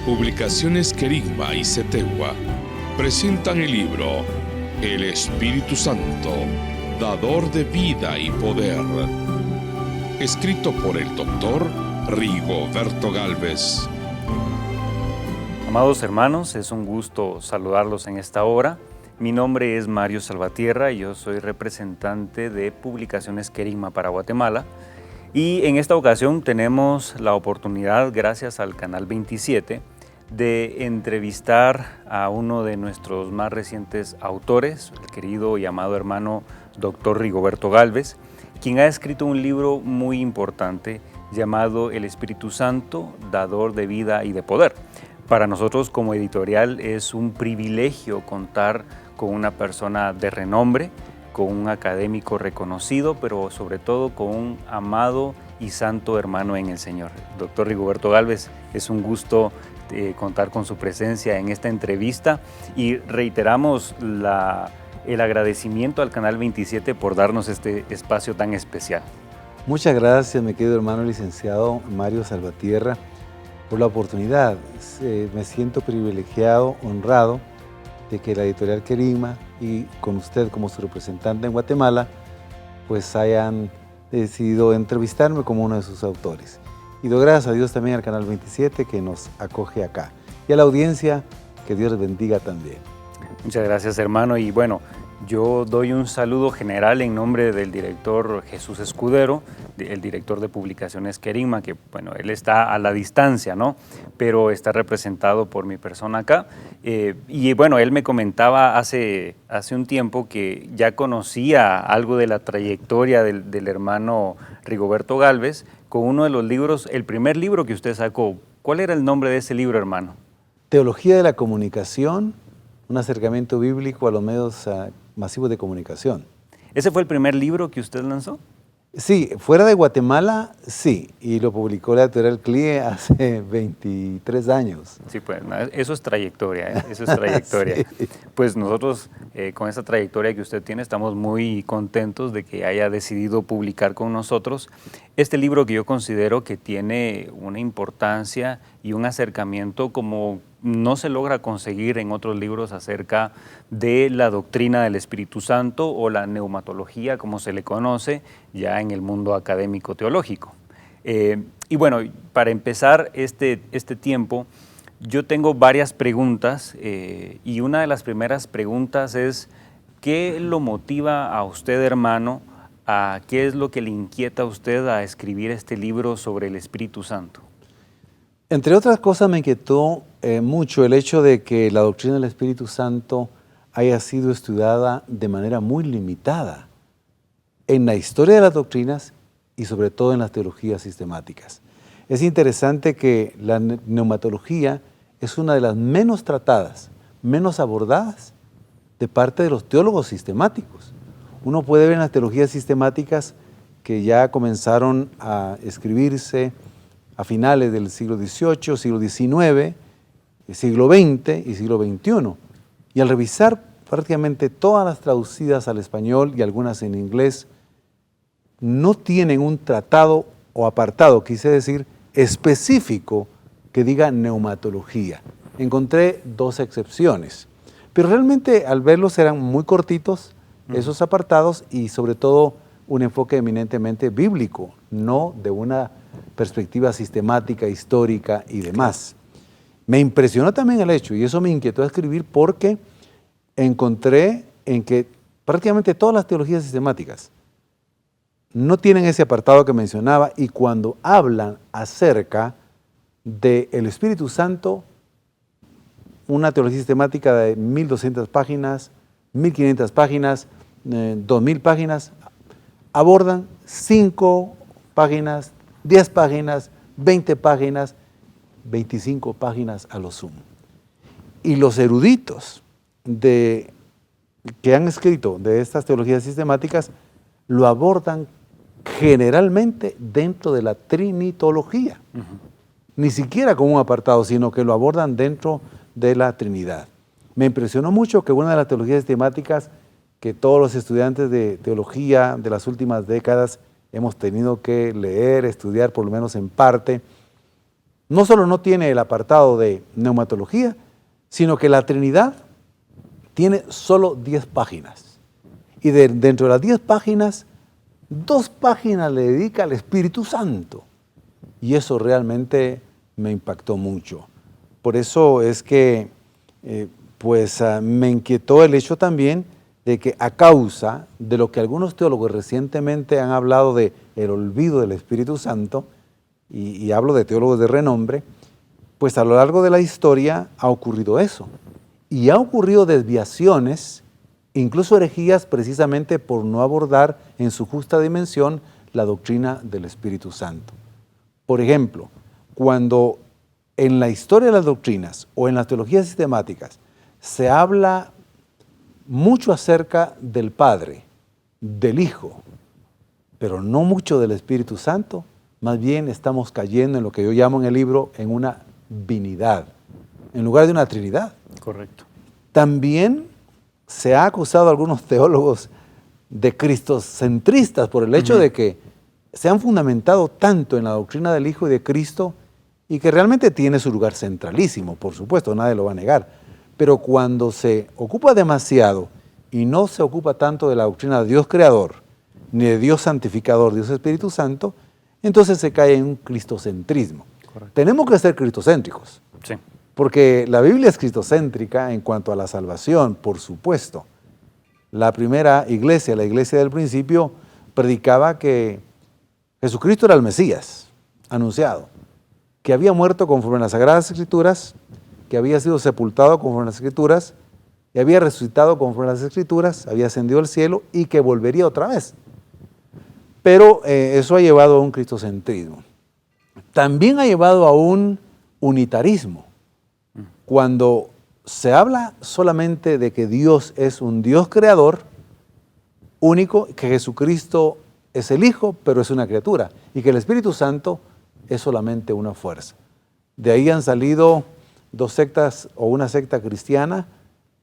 Publicaciones Querigma y Cetegua presentan el libro El Espíritu Santo, dador de vida y poder, escrito por el doctor Rigoberto Gálvez. Amados hermanos, es un gusto saludarlos en esta hora. Mi nombre es Mario Salvatierra y yo soy representante de Publicaciones Querigma para Guatemala. Y en esta ocasión tenemos la oportunidad, gracias al Canal 27, de entrevistar a uno de nuestros más recientes autores, el querido y amado hermano Dr. Rigoberto Gálvez, quien ha escrito un libro muy importante llamado El Espíritu Santo, dador de vida y de poder. Para nosotros como editorial es un privilegio contar con una persona de renombre, con un académico reconocido, pero sobre todo con un amado y santo hermano en el Señor. Doctor Rigoberto Gálvez, es un gusto contar con su presencia en esta entrevista y reiteramos el agradecimiento al Canal 27 por darnos este espacio tan especial. Muchas gracias, mi querido hermano licenciado Mario Salvatierra, por la oportunidad. Me siento privilegiado, honrado de que la editorial Querigma y con usted como su representante en Guatemala, pues hayan decidido entrevistarme como uno de sus autores. Y doy gracias a Dios también al Canal 27 que nos acoge acá. Y a la audiencia, que Dios les bendiga también. Muchas gracias, hermano. Y bueno, yo doy un saludo general en nombre del director Jesús Escudero, el director de Publicaciones Querigma, que bueno, él está a la distancia, ¿no? Pero está representado por mi persona acá. Y bueno, él me comentaba hace un tiempo que ya conocía algo de la trayectoria del hermano Rigoberto Gálvez con uno de los libros, el primer libro que usted sacó. ¿Cuál era el nombre de ese libro, hermano? Teología de la comunicación, un acercamiento bíblico a los medios masivos de comunicación. ¿Ese fue el primer libro que usted lanzó? Sí, fuera de Guatemala, sí, y lo publicó la editorial CLIE hace 23 años. Sí, pues eso es trayectoria, ¿eh? Eso es trayectoria. Sí. Pues nosotros con esa trayectoria que usted tiene estamos muy contentos de que haya decidido publicar con nosotros este libro que yo considero que tiene una importancia y un acercamiento como no se logra conseguir en otros libros acerca de la doctrina del Espíritu Santo o la neumatología, como se le conoce ya en el mundo académico teológico. Y bueno, para empezar este tiempo, yo tengo varias preguntas y una de las primeras preguntas es, ¿qué lo motiva a usted, hermano, qué es lo que le inquieta a usted a escribir este libro sobre el Espíritu Santo? Entre otras cosas me inquietó mucho el hecho de que la doctrina del Espíritu Santo haya sido estudiada de manera muy limitada en la historia de las doctrinas y sobre todo en las teologías sistemáticas. Es interesante que la neumatología es una de las menos tratadas, menos abordadas de parte de los teólogos sistemáticos. Uno puede ver en las teologías sistemáticas que ya comenzaron a escribirse a finales del siglo XVIII, siglo XIX, siglo XX y siglo XXI. Y al revisar prácticamente todas las traducidas al español y algunas en inglés, no tienen un tratado o apartado, quise decir, específico que diga neumatología. Encontré dos excepciones, pero realmente al verlos eran muy cortitos esos apartados y sobre todo un enfoque eminentemente bíblico, no de una perspectiva sistemática, histórica y demás. Me impresionó también el hecho, y eso me inquietó a escribir porque encontré en que prácticamente todas las teologías sistemáticas no tienen ese apartado que mencionaba y cuando hablan acerca del Espíritu Santo, una teología sistemática de 1200 páginas, 1500 páginas, 2000 páginas, abordan 5 páginas, 10 páginas, 20 páginas, 25 páginas a lo sumo. Y los eruditos que han escrito de estas teologías sistemáticas lo abordan generalmente dentro de la trinitología. Ni siquiera como un apartado, sino que lo abordan dentro de la Trinidad. Me impresionó mucho que una de las teologías sistemáticas que todos los estudiantes de teología de las últimas décadas hemos tenido que leer, estudiar por lo menos en parte, no solo no tiene el apartado de neumatología, sino que la Trinidad tiene solo 10 páginas. Y dentro de las 10 páginas, 2 páginas le dedica al Espíritu Santo. Y eso realmente me impactó mucho. Por eso es que me inquietó el hecho también de que a causa de lo que algunos teólogos recientemente han hablado de el olvido del Espíritu Santo, y hablo de teólogos de renombre, pues a lo largo de la historia ha ocurrido eso. Y ha ocurrido desviaciones, incluso herejías, precisamente por no abordar en su justa dimensión la doctrina del Espíritu Santo. Por ejemplo, cuando en la historia de las doctrinas o en las teologías sistemáticas se habla mucho acerca del Padre, del Hijo, pero no mucho del Espíritu Santo, más bien estamos cayendo en lo que yo llamo en el libro en una binidad, en lugar de una trinidad. Correcto. También se ha acusado a algunos teólogos de cristocentristas por el hecho de que se han fundamentado tanto en la doctrina del Hijo y de Cristo y que realmente tiene su lugar centralísimo, por supuesto, nadie lo va a negar. Pero cuando se ocupa demasiado y no se ocupa tanto de la doctrina de Dios Creador, ni de Dios Santificador, Dios Espíritu Santo, entonces se cae en un cristocentrismo. Correcto. Tenemos que ser cristocéntricos, Sí. porque la Biblia es cristocéntrica en cuanto a la salvación, por supuesto. La primera iglesia, la iglesia del principio, predicaba que Jesucristo era el Mesías, anunciado, que había muerto conforme a las Sagradas Escrituras, que había sido sepultado conforme a las Escrituras, y había resucitado conforme a las Escrituras, había ascendido al cielo y que volvería otra vez. Pero eso ha llevado a un cristocentrismo. También ha llevado a un unitarismo. Cuando se habla solamente de que Dios es un Dios creador, único, que Jesucristo es el Hijo, pero es una criatura, y que el Espíritu Santo es solamente una fuerza. De ahí han salido 2 sectas o una secta cristiana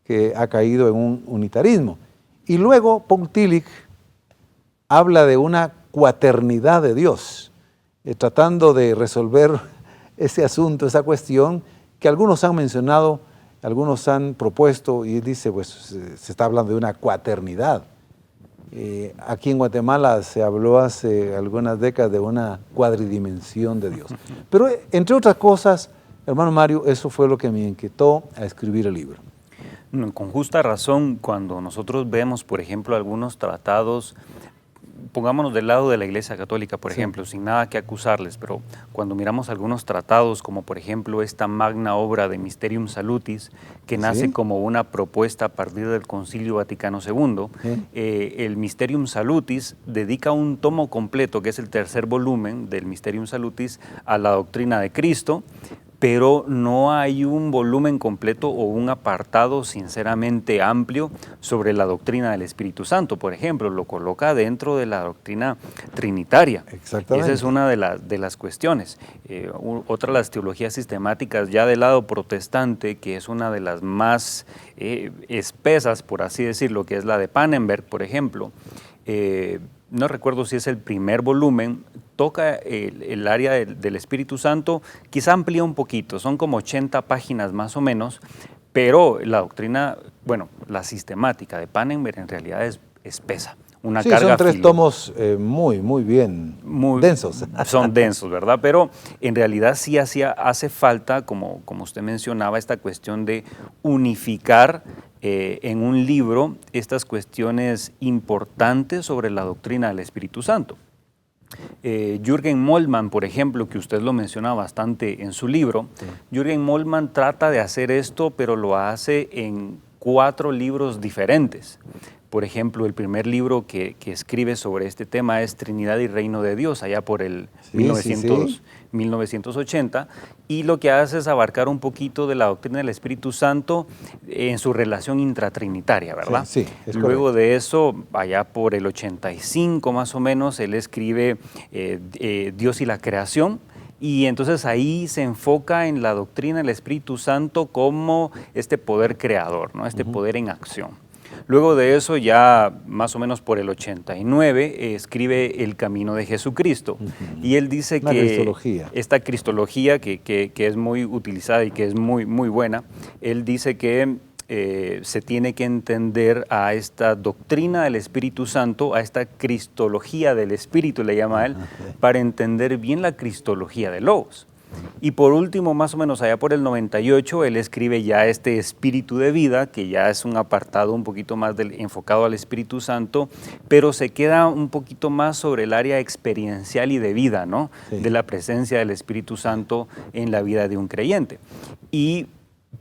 que ha caído en un unitarismo. Y luego Paul Tillich habla de una cuaternidad de Dios, tratando de resolver ese asunto, esa cuestión que algunos han mencionado, algunos han propuesto, y dice, pues se está hablando de una cuaternidad. Aquí en Guatemala se habló hace algunas décadas de una cuadridimensión de Dios. Pero entre otras cosas, hermano Mario, eso fue lo que me inquietó a escribir el libro. Con justa razón, cuando nosotros vemos, por ejemplo, algunos tratados, pongámonos del lado de la Iglesia Católica, por ejemplo, sin nada que acusarles, pero cuando miramos algunos tratados, como por ejemplo esta magna obra de Mysterium Salutis, que nace como una propuesta a partir del Concilio Vaticano II, el Mysterium Salutis dedica un tomo completo, que es el 3er volumen del Mysterium Salutis, a la doctrina de Cristo, pero no hay un volumen completo o un apartado sinceramente amplio sobre la doctrina del Espíritu Santo. Por ejemplo, lo coloca dentro de la doctrina trinitaria. Exactamente. Esa es una de las cuestiones. Otra de las teologías sistemáticas ya del lado protestante, que es una de las más espesas, por así decirlo, que es la de Pannenberg, por ejemplo. No recuerdo si es el primer volumen, toca el área del Espíritu Santo, quizá amplía un poquito, son como 80 páginas más o menos, pero la doctrina, bueno, la sistemática de Pannenberg en realidad es espesa. Una carga son 3 tomos muy bien densos. Son densos, ¿verdad? Pero en realidad sí hace falta, como usted mencionaba, esta cuestión de unificar en un libro estas cuestiones importantes sobre la doctrina del Espíritu Santo. Jürgen Moltmann, por ejemplo, que usted lo menciona bastante en su libro, Jürgen Moltmann trata de hacer esto, pero lo hace en 4 libros diferentes. Por ejemplo, el primer libro que escribe sobre este tema es Trinidad y Reino de Dios, allá por el 1980, y lo que hace es abarcar un poquito de la doctrina del Espíritu Santo en su relación intratrinitaria, ¿verdad? Sí, es Luego correcto. de eso, allá por el 85 más o menos, él escribe Dios y la creación. Y entonces ahí se enfoca en la doctrina del Espíritu Santo como este poder creador, ¿no? Este poder en acción. Luego de eso, ya más o menos por el 89, escribe El Camino de Jesucristo. Y él dice Una que cristología. esta cristología que es muy utilizada y que es muy, muy buena, él dice que se tiene que entender a esta doctrina del Espíritu Santo, a esta cristología del Espíritu, le llama él, para entender bien la cristología de Logos. Y por último, más o menos allá por el 98, él escribe ya este Espíritu de Vida, que ya es un apartado un poquito más enfocado al Espíritu Santo, pero se queda un poquito más sobre el área experiencial y de vida, ¿no? Sí. De la presencia del Espíritu Santo en la vida de un creyente.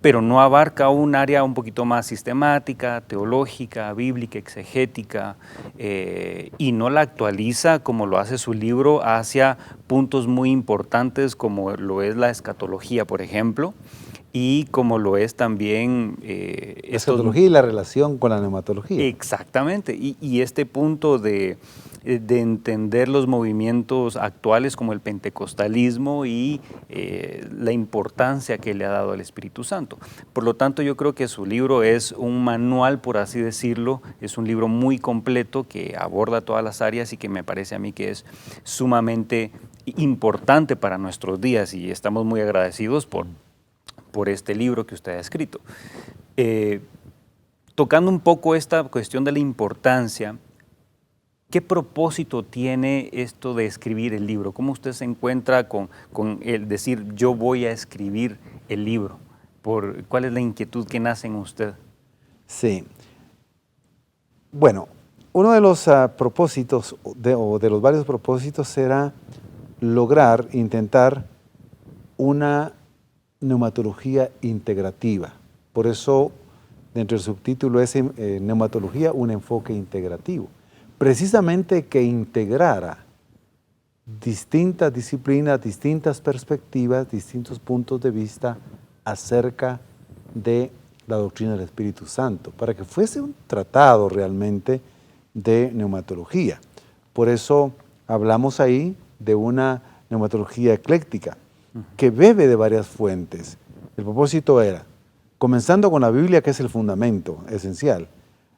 Pero no abarca un área un poquito más sistemática, teológica, bíblica, exegética, y no la actualiza como lo hace su libro hacia puntos muy importantes como lo es la escatología, por ejemplo, y como lo es también... La escatología y la relación con la neumatología. Exactamente, y este punto de entender los movimientos actuales como el pentecostalismo y la importancia que le ha dado al Espíritu Santo. Por lo tanto, yo creo que su libro es un manual, por así decirlo, es un libro muy completo que aborda todas las áreas y que me parece a mí que es sumamente importante para nuestros días y estamos muy agradecidos por este libro que usted ha escrito. Tocando un poco esta cuestión de la importancia, ¿qué propósito tiene esto de escribir el libro? ¿Cómo usted se encuentra con el decir yo voy a escribir el libro? ¿Cuál es la inquietud que nace en usted? Sí. Bueno, uno de los propósitos, o de los varios propósitos, era lograr, intentar una neumatología integrativa. Por eso, dentro del subtítulo es Neumatología, un enfoque integrativo. Precisamente que integrara distintas disciplinas, distintas perspectivas, distintos puntos de vista acerca de la doctrina del Espíritu Santo, para que fuese un tratado realmente de neumatología. Por eso hablamos ahí de una neumatología ecléctica, que bebe de varias fuentes. El propósito era, comenzando con la Biblia, que es el fundamento esencial,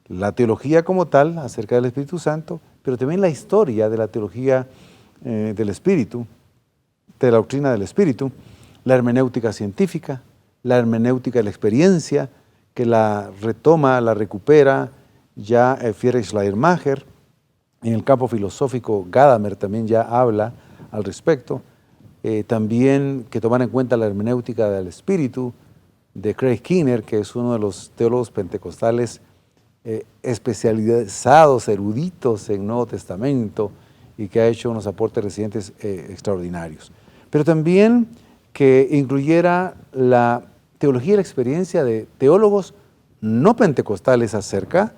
la teología como tal, acerca del Espíritu Santo, pero también la historia de la teología del Espíritu, de la doctrina del Espíritu, la hermenéutica científica, la hermenéutica de la experiencia, que la retoma, la recupera ya Friedrich Schleiermacher. En el campo filosófico, Gadamer también ya habla al respecto. También que tomar en cuenta la hermenéutica del Espíritu, de Craig Keener, que es uno de los teólogos pentecostales especializados, eruditos en Nuevo Testamento y que ha hecho unos aportes recientes extraordinarios. Pero también que incluyera la teología y la experiencia de teólogos no pentecostales acerca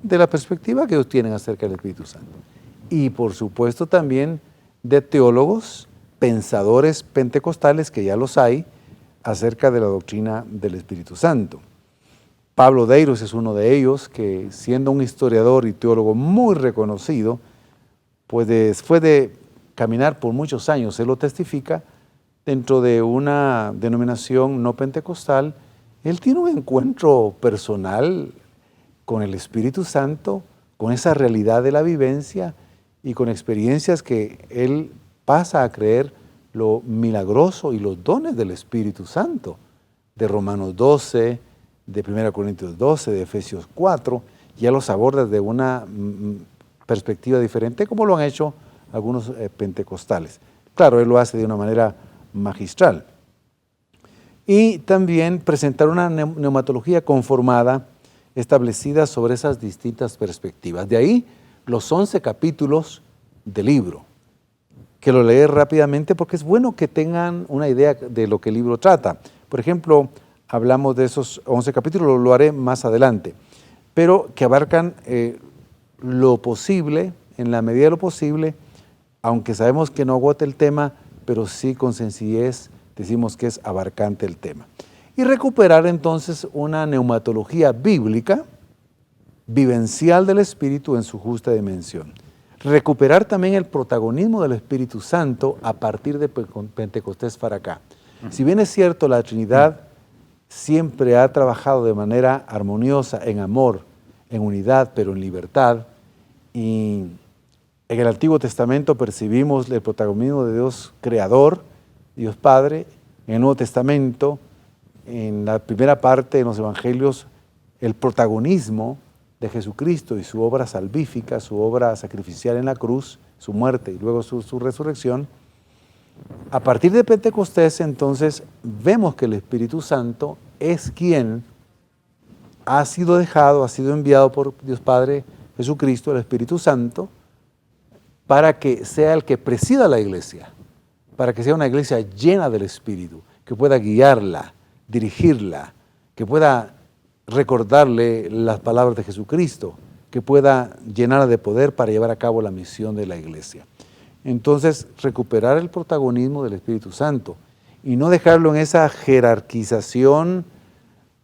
de la perspectiva que ellos tienen acerca del Espíritu Santo. Y por supuesto también de teólogos, pensadores pentecostales, que ya los hay, acerca de la doctrina del Espíritu Santo. Pablo Deiros es uno de ellos, que siendo un historiador y teólogo muy reconocido, pues después de caminar por muchos años, él lo testifica, dentro de una denominación no pentecostal, él tiene un encuentro personal con el Espíritu Santo, con esa realidad de la vivencia y con experiencias que él pasa a creer lo milagroso y los dones del Espíritu Santo, de Romanos 12, de 1 Corintios 12, de Efesios 4, ya los aborda de una perspectiva diferente, como lo han hecho algunos pentecostales. Claro, él lo hace de una manera magistral. Y también presentar una neumatología conformada, establecida sobre esas distintas perspectivas. De ahí los 11 capítulos del libro, que lo leer rápidamente porque es bueno que tengan una idea de lo que el libro trata. Por ejemplo, hablamos de esos 11 capítulos, lo haré más adelante, pero que abarcan lo posible, en la medida de lo posible, aunque sabemos que no agota el tema, pero sí con sencillez decimos que es abarcante el tema. Y recuperar entonces una neumatología bíblica, vivencial del Espíritu en su justa dimensión. Recuperar también el protagonismo del Espíritu Santo a partir de Pentecostés para acá. Si bien es cierto, la Trinidad siempre ha trabajado de manera armoniosa, en amor, en unidad, pero en libertad. Y en el Antiguo Testamento percibimos el protagonismo de Dios Creador, Dios Padre. En el Nuevo Testamento, en la primera parte de los Evangelios, el protagonismo de Jesucristo y su obra salvífica, su obra sacrificial en la cruz, su muerte y luego su resurrección. A partir de Pentecostés, entonces, vemos que el Espíritu Santo es quien ha sido dejado, ha sido enviado por Dios Padre Jesucristo, el Espíritu Santo, para que sea el que presida la iglesia, para que sea una iglesia llena del Espíritu, que pueda guiarla, dirigirla, que pueda recordarle las palabras de Jesucristo, que pueda llenarla de poder para llevar a cabo la misión de la iglesia. Entonces, recuperar el protagonismo del Espíritu Santo y no dejarlo en esa jerarquización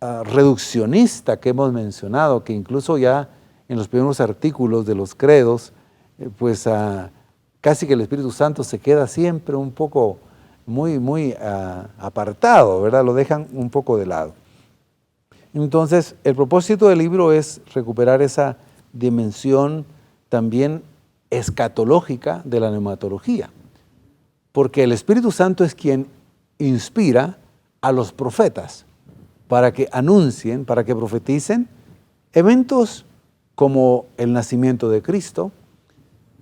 reduccionista que hemos mencionado, que incluso ya en los primeros artículos de los credos, casi que el Espíritu Santo se queda siempre un poco muy apartado, ¿verdad? Lo dejan un poco de lado. Entonces, el propósito del libro es recuperar esa dimensión también escatológica de la neumatología, porque el Espíritu Santo es quien inspira a los profetas para que anuncien, para que profeticen eventos como el nacimiento de Cristo,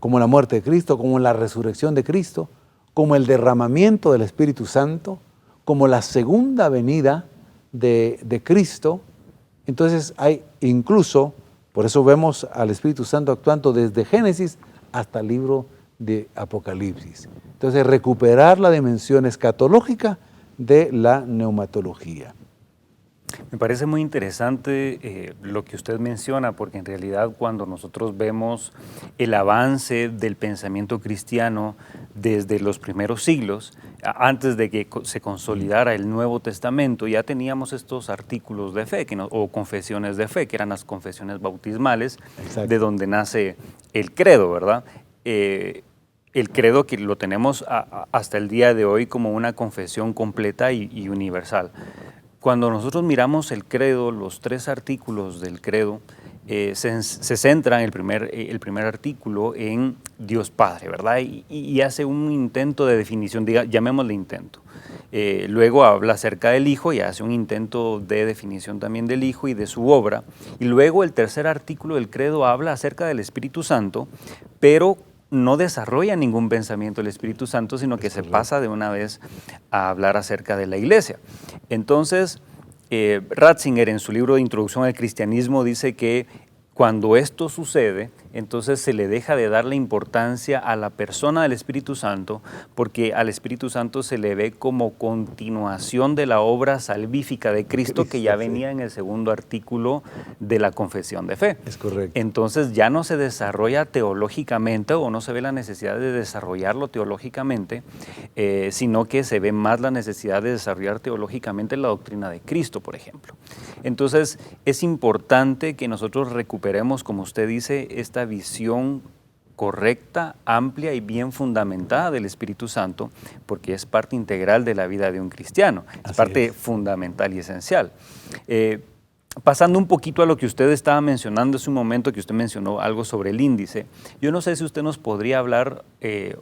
como la muerte de Cristo, como la resurrección de Cristo, como el derramamiento del Espíritu Santo, como la segunda venida de Cristo. Entonces hay incluso, por eso vemos al Espíritu Santo actuando desde Génesis hasta el libro de Apocalipsis. Entonces recuperar la dimensión escatológica de la neumatología. Me parece muy interesante lo que usted menciona, porque en realidad cuando nosotros vemos el avance del pensamiento cristiano desde los primeros siglos, antes de que se consolidara el Nuevo Testamento, ya teníamos estos artículos de fe o confesiones de fe, que eran las confesiones bautismales. Exacto. De donde nace el credo, ¿verdad? El credo que lo tenemos hasta el día de hoy como una confesión completa y universal. Cuando nosotros miramos el credo, los 3 artículos del credo, se centran el primer artículo en Dios Padre, ¿verdad? Y hace un intento de definición, llamémosle intento. Luego habla acerca del Hijo y hace un intento de definición también del Hijo y de su obra. Y luego el tercer artículo del credo habla acerca del Espíritu Santo, pero no desarrolla ningún pensamiento del Espíritu Santo, sino que se pasa de una vez a hablar acerca de la iglesia. Entonces, Ratzinger en su libro de Introducción al Cristianismo dice que cuando esto sucede, entonces se le deja de darle importancia a la persona del Espíritu Santo, porque al Espíritu Santo se le ve como continuación de la obra salvífica de Cristo, que ya venía en el segundo artículo de la confesión de fe. Es correcto. Entonces ya no se desarrolla teológicamente, o no se ve la necesidad de desarrollarlo teológicamente, sino que se ve más la necesidad de desarrollar teológicamente la doctrina de Cristo, por ejemplo. Entonces es importante que nosotros recuperemos, como usted dice, esta visión correcta, amplia y bien fundamentada del Espíritu Santo, porque es parte integral de la vida de un cristiano, es parte fundamental y esencial. Pasando un poquito a lo que usted estaba mencionando hace un momento, que usted mencionó algo sobre el índice, yo no sé si usted nos podría hablar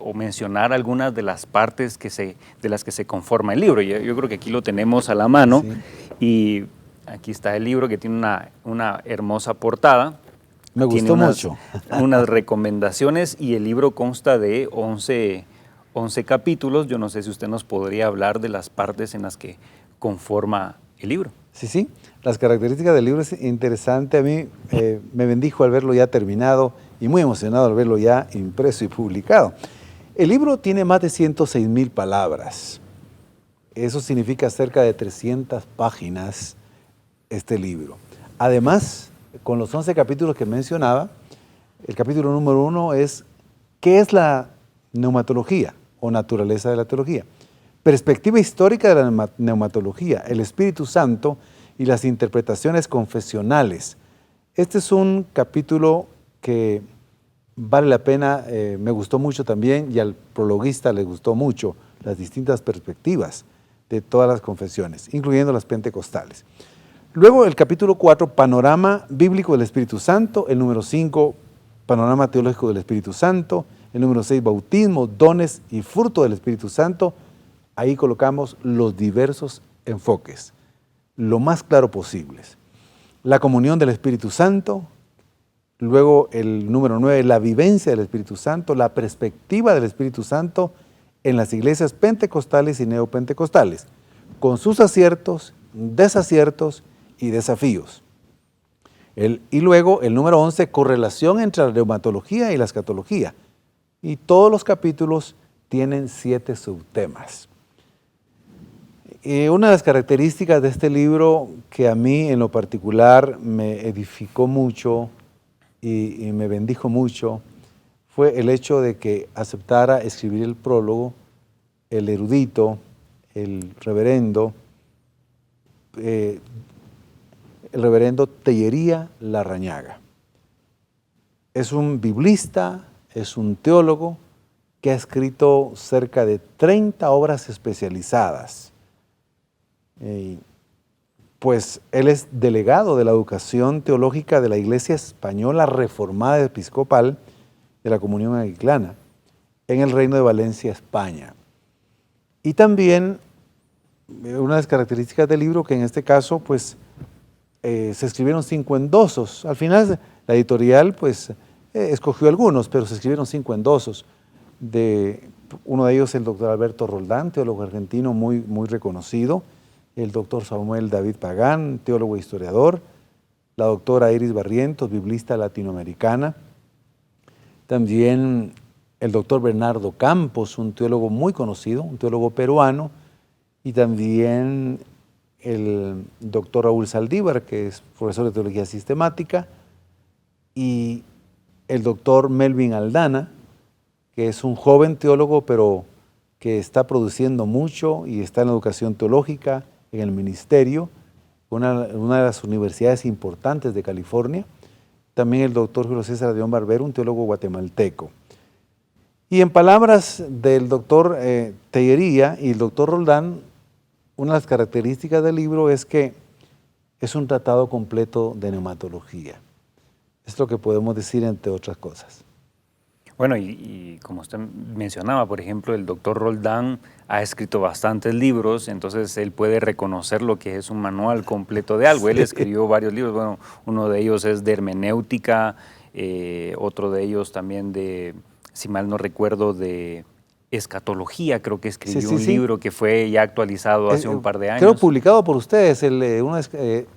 o mencionar algunas de las partes de las que se conforma el libro. Yo creo que aquí lo tenemos a la mano, y aquí está el libro, que tiene una hermosa portada. Me gustó mucho. Unas recomendaciones, y el libro consta de 11 capítulos. Yo no sé si usted nos podría hablar de las partes en las que conforma el libro. Sí. Las características del libro es interesante. A mí me bendijo al verlo ya terminado y muy emocionado al verlo ya impreso y publicado. El libro tiene más de 106,000 palabras. Eso significa cerca de 300 páginas este libro. Además, con los 11 capítulos que mencionaba, el capítulo número 1 es ¿qué es la neumatología o naturaleza de la teología? Perspectiva histórica de la neumatología, el Espíritu Santo y las interpretaciones confesionales. Este es un capítulo que vale la pena, me gustó mucho también, y al prologuista le gustó mucho las distintas perspectivas de todas las confesiones, incluyendo las pentecostales. Luego el capítulo 4, Panorama Bíblico del Espíritu Santo. El número 5, Panorama Teológico del Espíritu Santo. El número 6, Bautismo, Dones y Fruto del Espíritu Santo. Ahí colocamos los diversos enfoques, lo más claro posibles. La comunión del Espíritu Santo. Luego el número 9, la vivencia del Espíritu Santo, la perspectiva del Espíritu Santo en las iglesias pentecostales y neopentecostales, con sus aciertos, desaciertos y desafíos. Y luego el número 11, correlación entre la reumatología y la escatología. Y todos los capítulos tienen 7 subtemas. Una de las características de este libro que a mí en lo particular me edificó mucho y me bendijo mucho fue el hecho de que aceptara escribir el prólogo el erudito, el reverendo Tellería Larrañaga. Es un biblista, es un teólogo que ha escrito cerca de 30 obras especializadas. Pues él es delegado de la educación teológica de la Iglesia Española Reformada Episcopal de la Comunión Anglicana en el Reino de Valencia, España. Y también una de las características del libro, que en este caso pues se escribieron 5 endosos. Al final la editorial pues escogió algunos, pero se escribieron 5 endosos. Uno de ellos el doctor Alberto Roldán, teólogo argentino muy reconocido, el doctor Samuel David Pagán, teólogo e historiador, la doctora Iris Barrientos, biblista latinoamericana, también el doctor Bernardo Campos, un teólogo muy conocido, un teólogo peruano, y también el doctor Raúl Saldívar, que es profesor de teología sistemática, y el doctor Melvin Aldana, que es un joven teólogo, pero que está produciendo mucho y está en la educación teológica, en el ministerio, una de las universidades importantes de California. También el doctor Julio César León Barbero, un teólogo guatemalteco. Y en palabras del doctor Tellería y el doctor Roldán, una de las características del libro es que es un tratado completo de neumatología. Es lo que podemos decir, entre otras cosas. Bueno, y como usted mencionaba, por ejemplo, el doctor Roldán ha escrito bastantes libros, entonces él puede reconocer lo que es un manual completo de algo. Él escribió varios libros, bueno, uno de ellos es de hermenéutica, otro de ellos también de, si mal no recuerdo, de escatología, creo que escribió un libro que fue ya actualizado hace un par de años. Creo publicado por ustedes,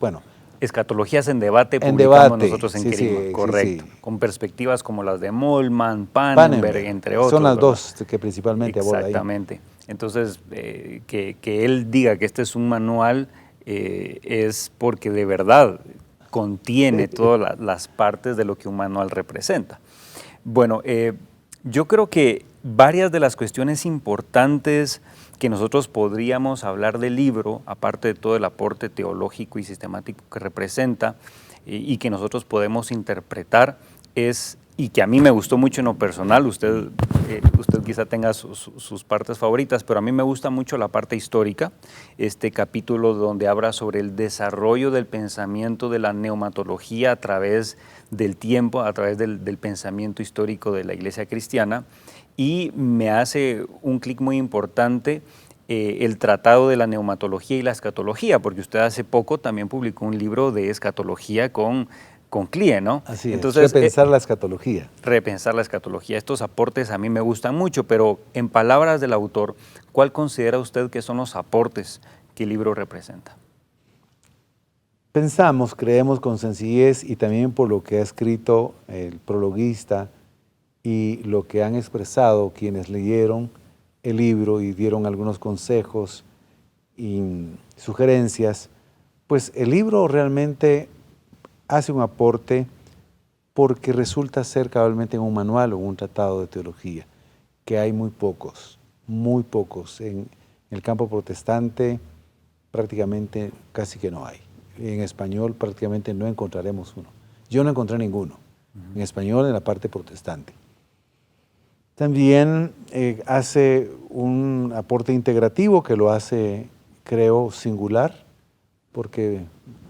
bueno. Escatologías en debate, publicamos nosotros en Querigma, correcto, con perspectivas como las de Molman, Pannenberg, entre otros. Son las dos que principalmente aborda ahí. Exactamente. Entonces, que él diga que este es un manual es porque de verdad contiene todas las partes de lo que un manual representa. Bueno, yo creo que varias de las cuestiones importantes que nosotros podríamos hablar del libro, aparte de todo el aporte teológico y sistemático que representa y que nosotros podemos interpretar, y que a mí me gustó mucho en lo personal, usted quizá tenga sus partes favoritas, pero a mí me gusta mucho la parte histórica, este capítulo donde habla sobre el desarrollo del pensamiento de la neumatología a través del tiempo, a través del pensamiento histórico de la Iglesia cristiana, y me hace un clic muy importante el tratado de la neumatología y la escatología, porque usted hace poco también publicó un libro de escatología con Clie, ¿no? Así es. Entonces, repensar la escatología. Repensar la escatología. Estos aportes a mí me gustan mucho, pero en palabras del autor, ¿cuál considera usted que son los aportes que el libro representa? Creemos con sencillez y también por lo que ha escrito el prologuista y lo que han expresado quienes leyeron el libro y dieron algunos consejos y sugerencias, pues el libro realmente hace un aporte porque resulta ser cabalmente un manual o un tratado de teología, que hay muy pocos. En el campo protestante prácticamente casi que no hay. En español prácticamente no encontraremos uno. Yo no encontré ninguno. En español en la parte protestante. También hace un aporte integrativo que lo hace, creo, singular, porque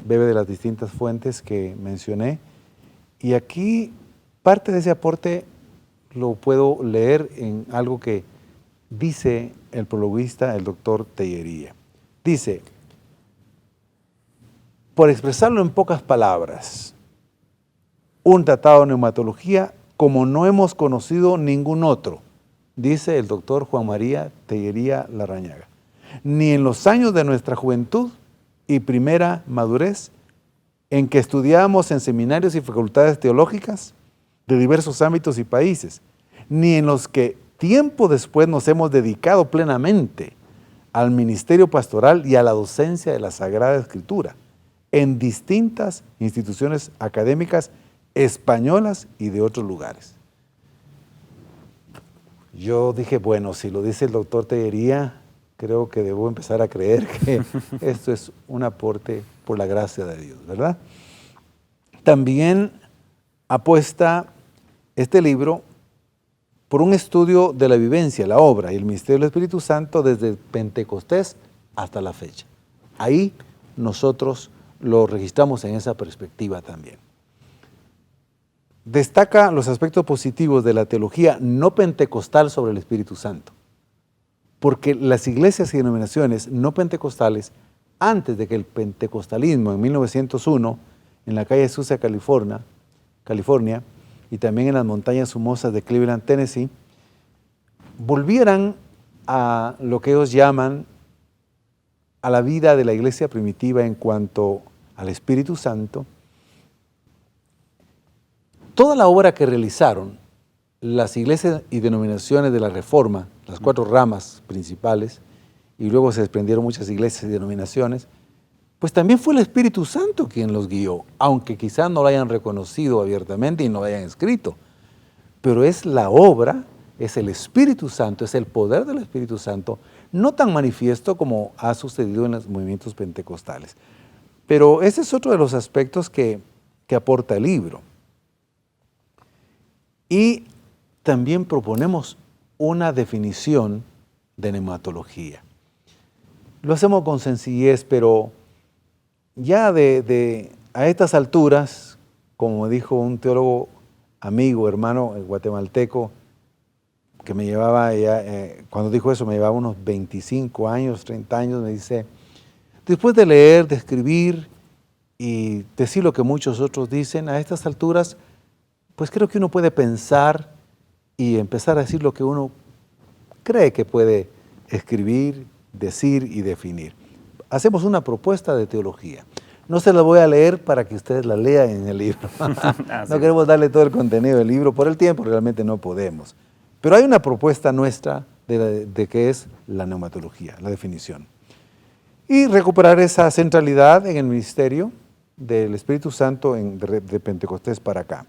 bebe de las distintas fuentes que mencioné. Y aquí parte de ese aporte lo puedo leer en algo que dice el prologuista, el doctor Tellería. Dice, por expresarlo en pocas palabras, un tratado de neumatología como no hemos conocido ningún otro, dice el doctor Juan María Tellería Larrañaga. Ni en los años de nuestra juventud y primera madurez, en que estudiábamos en seminarios y facultades teológicas de diversos ámbitos y países, ni en los que tiempo después nos hemos dedicado plenamente al ministerio pastoral y a la docencia de la Sagrada Escritura en distintas instituciones académicas españolas y de otros lugares. Yo dije, bueno, si lo dice el doctor Tellería, creo que debo empezar a creer que esto es un aporte por la gracia de Dios, ¿verdad? También apuesta este libro por un estudio de la vivencia, la obra y el ministerio del Espíritu Santo desde Pentecostés hasta la fecha. Ahí nosotros lo registramos en esa perspectiva también. Destaca los aspectos positivos de la teología no pentecostal sobre el Espíritu Santo, porque las iglesias y denominaciones no pentecostales, antes de que el pentecostalismo en 1901, en la calle Azusa, California, y también en las montañas humosas de Cleveland, Tennessee, volvieran a lo que ellos llaman a la vida de la iglesia primitiva en cuanto al Espíritu Santo. Toda la obra que realizaron las iglesias y denominaciones de la Reforma, las 4 ramas principales, y luego se desprendieron muchas iglesias y denominaciones, pues también fue el Espíritu Santo quien los guió, aunque quizás no lo hayan reconocido abiertamente y no lo hayan escrito. Pero es la obra, es el Espíritu Santo, es el poder del Espíritu Santo, no tan manifiesto como ha sucedido en los movimientos pentecostales. Pero ese es otro de los aspectos que aporta el libro. Y también proponemos una definición de neumatología. Lo hacemos con sencillez, pero ya a estas alturas, como dijo un teólogo amigo, hermano guatemalteco, que me llevaba, cuando dijo eso, me llevaba unos 25 años, 30 años, me dice, después de leer, de escribir y decir lo que muchos otros dicen, a estas alturas, pues creo que uno puede pensar y empezar a decir lo que uno cree que puede escribir, decir y definir. Hacemos una propuesta de teología. No se la voy a leer para que ustedes la lean en el libro. No queremos darle todo el contenido del libro por el tiempo, realmente no podemos. Pero hay una propuesta nuestra de qué es la neumatología, la definición. Y recuperar esa centralidad en el ministerio del Espíritu Santo de Pentecostés para acá.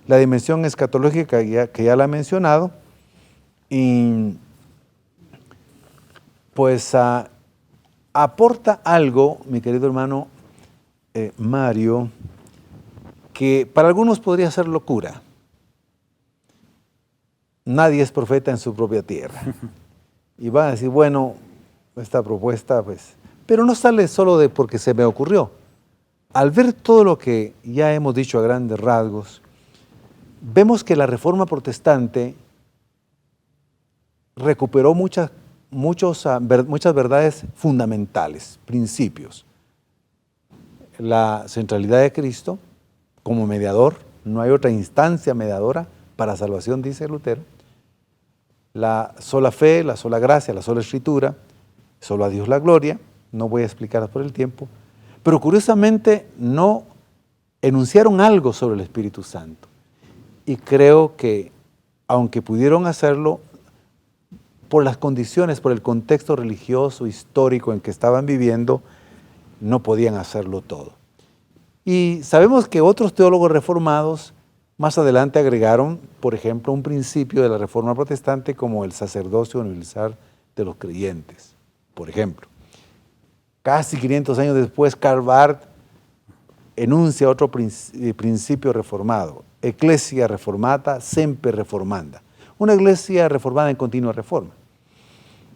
La dimensión escatológica que ya la he mencionado, y pues aporta algo, mi querido hermano Mario, que para algunos podría ser locura. Nadie es profeta en su propia tierra. Y van a decir, bueno, esta propuesta, pues, pero no sale solo porque se me ocurrió. Al ver todo lo que ya hemos dicho a grandes rasgos, vemos que la Reforma Protestante recuperó muchas verdades fundamentales, principios. La centralidad de Cristo como mediador, no hay otra instancia mediadora para salvación, dice Lutero. La sola fe, la sola gracia, la sola escritura, solo a Dios la gloria, no voy a explicarlas por el tiempo, pero curiosamente no enunciaron algo sobre el Espíritu Santo. Y creo que, aunque pudieron hacerlo, por las condiciones, por el contexto religioso, histórico en que estaban viviendo, no podían hacerlo todo. Y sabemos que otros teólogos reformados más adelante agregaron, por ejemplo, un principio de la Reforma Protestante como el sacerdocio universal de los creyentes, por ejemplo. Casi 500 años después, Karl Barth enuncia otro principio reformado, Ecclesia reformata semper reformanda, una iglesia reformada en continua reforma,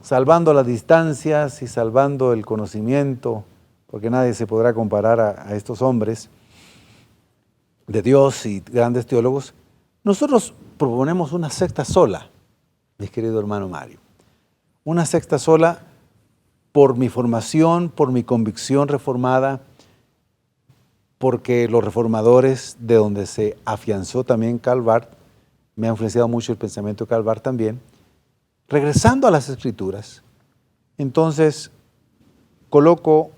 salvando las distancias y salvando el conocimiento porque nadie se podrá comparar a estos hombres de Dios y grandes teólogos, nosotros proponemos una secta sola, mi querido hermano Mario. Una secta sola por mi formación, por mi convicción reformada, porque los reformadores de donde se afianzó también Karl Barth, me ha influenciado mucho el pensamiento de Karl Barth también, regresando a las Escrituras, entonces coloco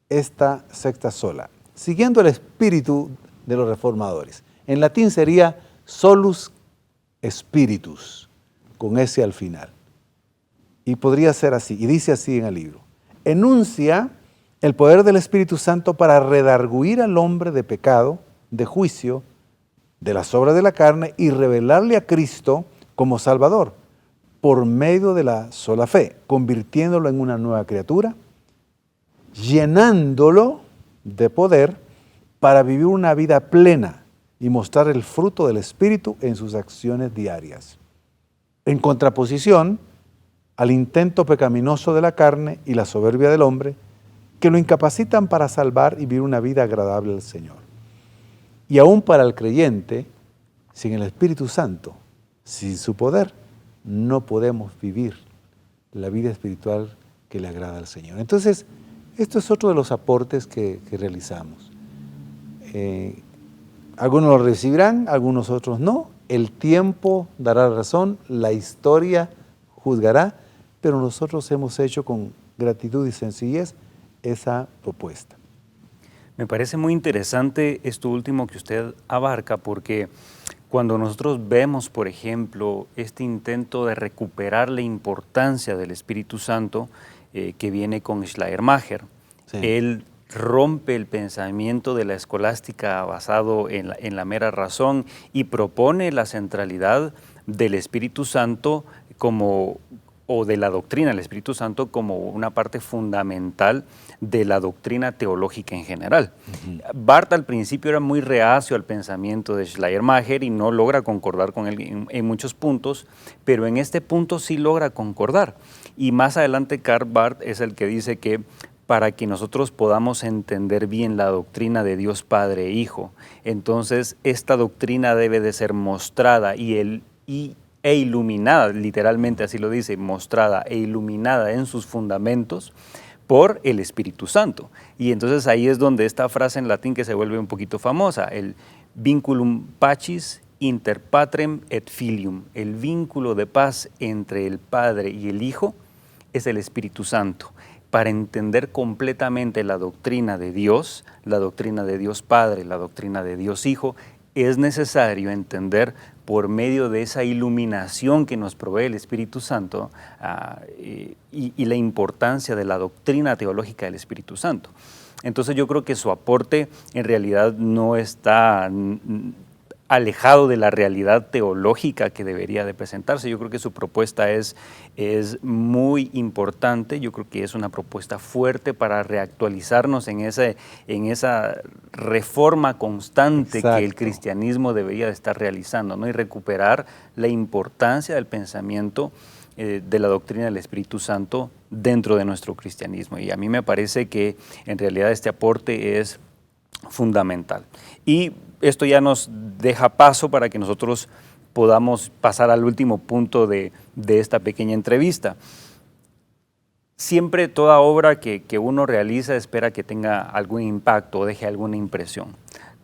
esta secta sola, siguiendo el espíritu de los reformadores. En latín sería solus spiritus, con ese al final. Y podría ser así, y dice así en el libro. Enuncia el poder del Espíritu Santo para redarguir al hombre de pecado, de juicio, de las obras de la carne y revelarle a Cristo como Salvador, por medio de la sola fe, convirtiéndolo en una nueva criatura, llenándolo de poder para vivir una vida plena y mostrar el fruto del Espíritu en sus acciones diarias. En contraposición al intento pecaminoso de la carne y la soberbia del hombre, que lo incapacitan para salvar y vivir una vida agradable al Señor. Y aún para el creyente, sin el Espíritu Santo, sin su poder, no podemos vivir la vida espiritual que le agrada al Señor. Entonces, esto es otro de los aportes que realizamos. Algunos lo recibirán, algunos otros no. El tiempo dará razón, la historia juzgará, pero nosotros hemos hecho con gratitud y sencillez esa propuesta. Me parece muy interesante esto último que usted abarca, porque cuando nosotros vemos, por ejemplo, este intento de recuperar la importancia del Espíritu Santo que viene con Schleiermacher, sí. Él rompe el pensamiento de la escolástica basado en la mera razón y propone la centralidad del Espíritu Santo o de la doctrina del Espíritu Santo como una parte fundamental de la doctrina teológica en general. Barth al principio era muy reacio al pensamiento de Schleiermacher y no logra concordar con él en muchos puntos, pero en este punto sí logra concordar. Y más adelante Karl Barth es el que dice que para que nosotros podamos entender bien la doctrina de Dios Padre e Hijo, entonces esta doctrina debe de ser mostrada e iluminada, literalmente así lo dice, mostrada e iluminada en sus fundamentos por el Espíritu Santo. Y entonces ahí es donde esta frase en latín que se vuelve un poquito famosa, el vinculum pacis inter patrem et filium, el vínculo de paz entre el Padre y el Hijo es el Espíritu Santo. Para entender completamente la doctrina de Dios Padre, la doctrina de Dios Hijo, es necesario entender por medio de esa iluminación que nos provee el Espíritu Santo y la importancia de la doctrina teológica del Espíritu Santo. Entonces yo creo que su aporte en realidad no está alejado de la realidad teológica que debería de presentarse. Yo creo que su propuesta es muy importante, yo creo que es una propuesta fuerte para reactualizarnos en esa reforma constante. Exacto. Que el cristianismo debería de estar realizando, ¿no? Y recuperar la importancia del pensamiento de la doctrina del Espíritu Santo dentro de nuestro cristianismo. Y a mí me parece que en realidad este aporte es fundamental. Y esto ya nos deja paso para que nosotros podamos pasar al último punto de esta pequeña entrevista. Siempre toda obra que uno realiza espera que tenga algún impacto o deje alguna impresión.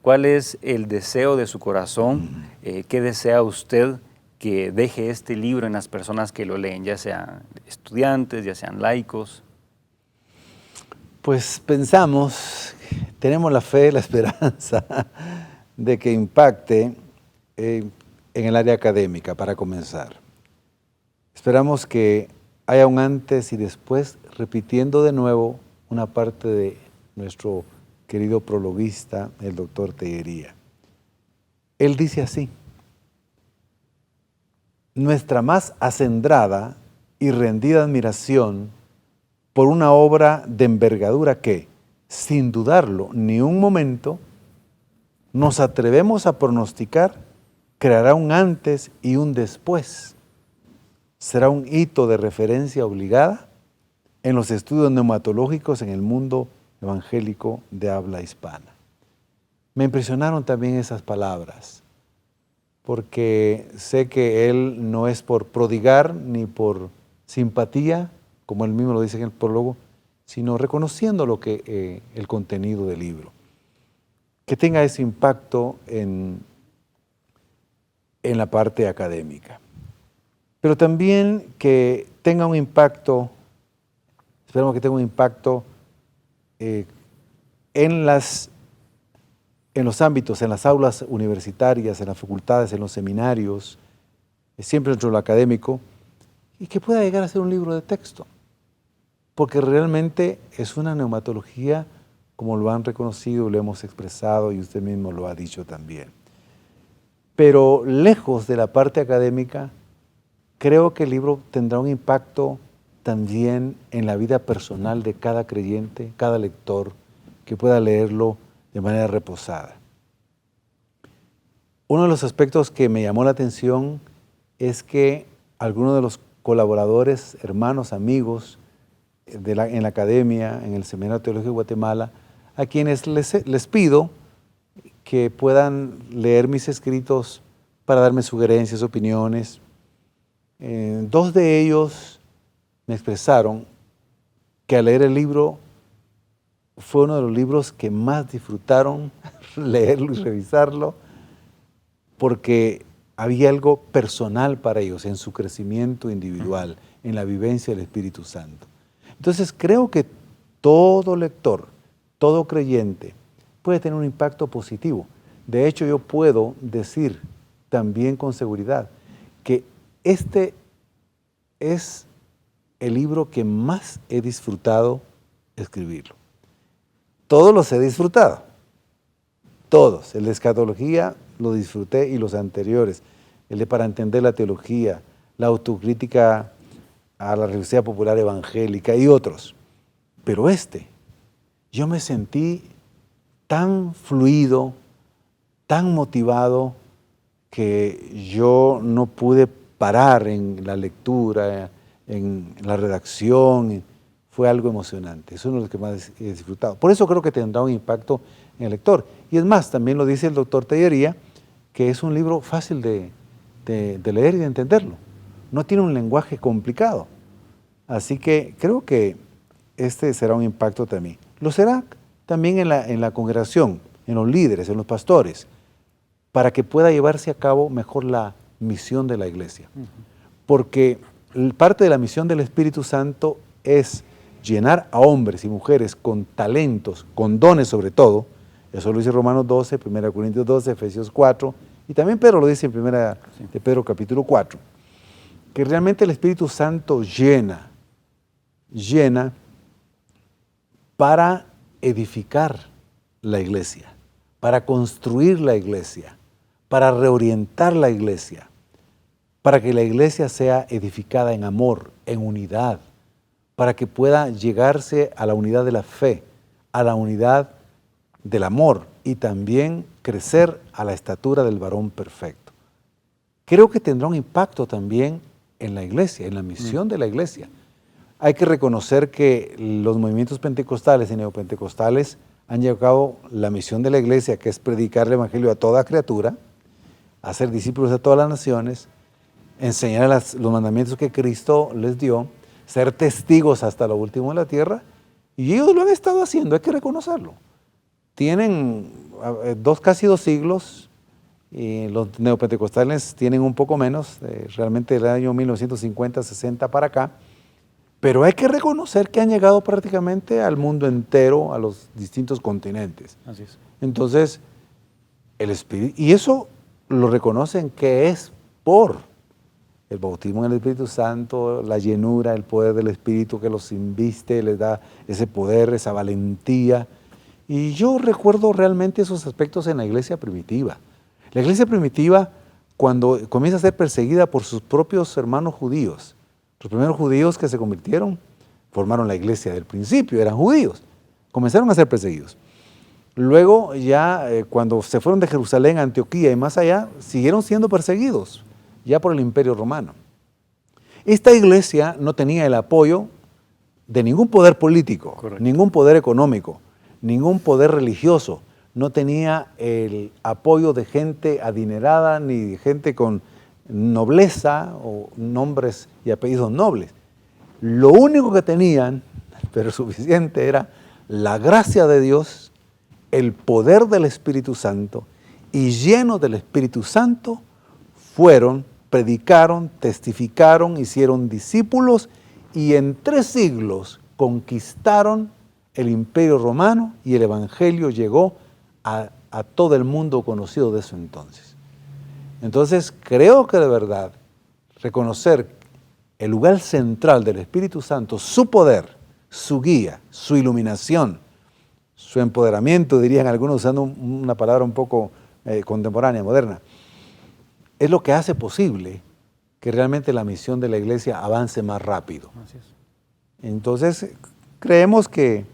¿Cuál es el deseo de su corazón? ¿Qué desea usted que deje este libro en las personas que lo leen, ya sean estudiantes, ya sean laicos? Pues pensamos, tenemos la fe, la esperanza de que impacte en el área académica, para comenzar. Esperamos que haya un antes y después, repitiendo de nuevo una parte de nuestro querido prologuista, el doctor Tellería. Él dice así: nuestra más acendrada y rendida admiración por una obra de envergadura que, sin dudarlo ni un momento, nos atrevemos a pronosticar, creará un antes y un después. Será un hito de referencia obligada en los estudios neumatológicos en el mundo evangélico de habla hispana. Me impresionaron también esas palabras, porque sé que él no es por prodigar ni por simpatía, como él mismo lo dice en el prólogo, sino reconociendo el contenido del libro. Que tenga ese impacto en la parte académica. Pero también que tenga un impacto, esperamos que tenga un impacto en los ámbitos, en las aulas universitarias, en las facultades, en los seminarios, siempre dentro de lo académico, y que pueda llegar a ser un libro de texto. Porque realmente es una neumatología, como lo han reconocido, lo hemos expresado y usted mismo lo ha dicho también. Pero lejos de la parte académica, creo que el libro tendrá un impacto también en la vida personal de cada creyente, cada lector, que pueda leerlo de manera reposada. Uno de los aspectos que me llamó la atención es que algunos de los colaboradores, hermanos, amigos en la academia, en el Seminario Teológico de Guatemala, a quienes les pido que puedan leer mis escritos para darme sugerencias, opiniones. Dos de ellos me expresaron que al leer el libro fue uno de los libros que más disfrutaron leerlo y revisarlo, porque había algo personal para ellos en su crecimiento individual, en la vivencia del Espíritu Santo. Entonces creo que todo lector, todo creyente puede tener un impacto positivo. De hecho, yo puedo decir también con seguridad que este es el libro que más he disfrutado escribirlo. Todos los he disfrutado, todos. El de escatología lo disfruté y los anteriores. El de para entender la teología, la autocrítica a la religiosidad popular evangélica y otros. Pero yo me sentí tan fluido, tan motivado, que yo no pude parar en la lectura, en la redacción. Fue algo emocionante. Es uno de los que más he disfrutado. Por eso creo que tendrá un impacto en el lector. Y es más, también lo dice el doctor Tellería, que es un libro fácil de leer y de entenderlo. No tiene un lenguaje complicado. Así que creo que este será un impacto también. Lo será también en la congregación, en los líderes, en los pastores, para que pueda llevarse a cabo mejor la misión de la iglesia. Porque parte de la misión del Espíritu Santo es llenar a hombres y mujeres con talentos, con dones sobre todo. Eso lo dice Romanos 12, 1 Corintios 12, Efesios 4, y también Pedro lo dice en 1 de Pedro capítulo 4, que realmente el Espíritu Santo llena para edificar la iglesia, para construir la iglesia, para reorientar la iglesia, para que la iglesia sea edificada en amor, en unidad, para que pueda llegarse a la unidad de la fe, a la unidad del amor y también crecer a la estatura del varón perfecto. Creo que tendrá un impacto también en la iglesia, en la misión de la iglesia. Hay que reconocer que los movimientos pentecostales y neopentecostales han llevado a cabo la misión de la iglesia, que es predicar el evangelio a toda criatura, hacer discípulos de todas las naciones, enseñar los mandamientos que Cristo les dio, ser testigos hasta lo último de la tierra, y ellos lo han estado haciendo, hay que reconocerlo. Tienen casi 2 siglos, y los neopentecostales tienen un poco menos, realmente del año 1950-60 para acá, pero hay que reconocer que han llegado prácticamente al mundo entero, a los distintos continentes. Así es. Entonces, el Espíritu, y eso lo reconocen que es por el bautismo en el Espíritu Santo, la llenura, el poder del Espíritu que los inviste, les da ese poder, esa valentía. Y yo recuerdo realmente esos aspectos en la iglesia primitiva. La iglesia primitiva, cuando comienza a ser perseguida por sus propios hermanos judíos, los primeros judíos que se convirtieron, formaron la iglesia del principio, eran judíos, comenzaron a ser perseguidos. Luego ya cuando se fueron de Jerusalén a Antioquía y más allá, siguieron siendo perseguidos, ya por el Imperio Romano. Esta iglesia no tenía el apoyo de ningún poder político, ningún poder económico. ningún poder religioso, no tenía el apoyo de gente adinerada ni de gente con nobleza o nombres y apellidos nobles. Lo único que tenían, pero suficiente, era la gracia de Dios, el poder del Espíritu Santo, y llenos del Espíritu Santo fueron, predicaron, testificaron, hicieron discípulos y en 3 siglos conquistaron el Imperio Romano y el Evangelio llegó a todo el mundo conocido de eso entonces. Entonces creo que de verdad reconocer el lugar central del Espíritu Santo, su poder, su guía, su iluminación, su empoderamiento, dirían algunos usando una palabra un poco contemporánea, moderna, es lo que hace posible que realmente la misión de la iglesia avance más rápido. Así es. Entonces, creemos que